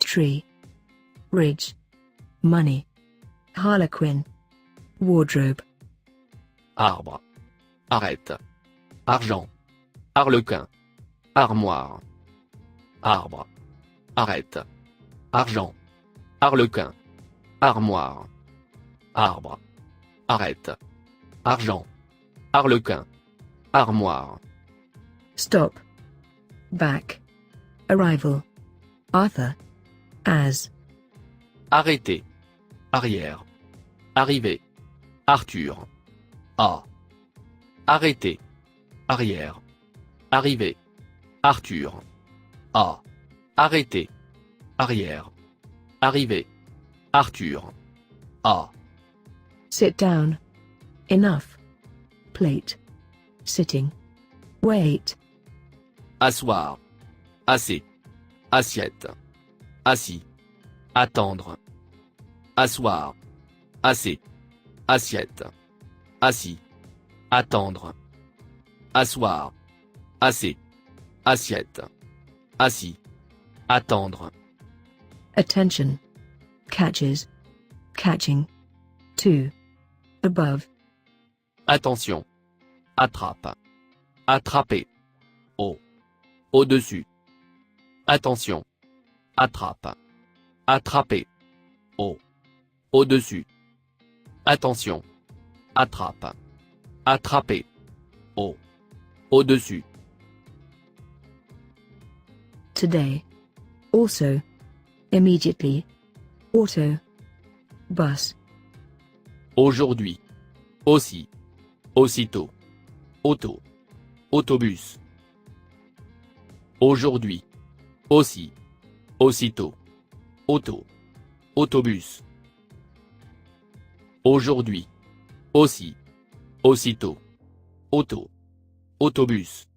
tree, ridge, money, harlequin, wardrobe, arbre, arête, argent, arlequin, armoire, arbre, arête, argent, arlequin, armoire, arbre, arête, argent, arlequin, armoire, stop, back, arrival, Arthur, as, arrêter, arrière, arriver, Arthur, a, arrêter, arrière, arriver, Arthur, a, arrêter, arrière, arriver, Arthur, a, sit down, enough, plate, sitting, wait, asseoir, assez, assiette, assis, attendre, asseoir, assez, assiette, assis, attendre, asseoir, assez, assiette, assis, attendre, attention, catches, catching, to, above, attention, attrape, attraper, au, au-dessus, attention, attrape, attraper, au, au-dessus, attention, attrape, attraper, au, au-dessus, today, also, immediately, auto, bus, aujourd'hui, aussi, aussitôt, auto, autobus, aujourd'hui, aussi, aussitôt, auto, autobus, aujourd'hui, aussi, aussitôt, auto, autobus.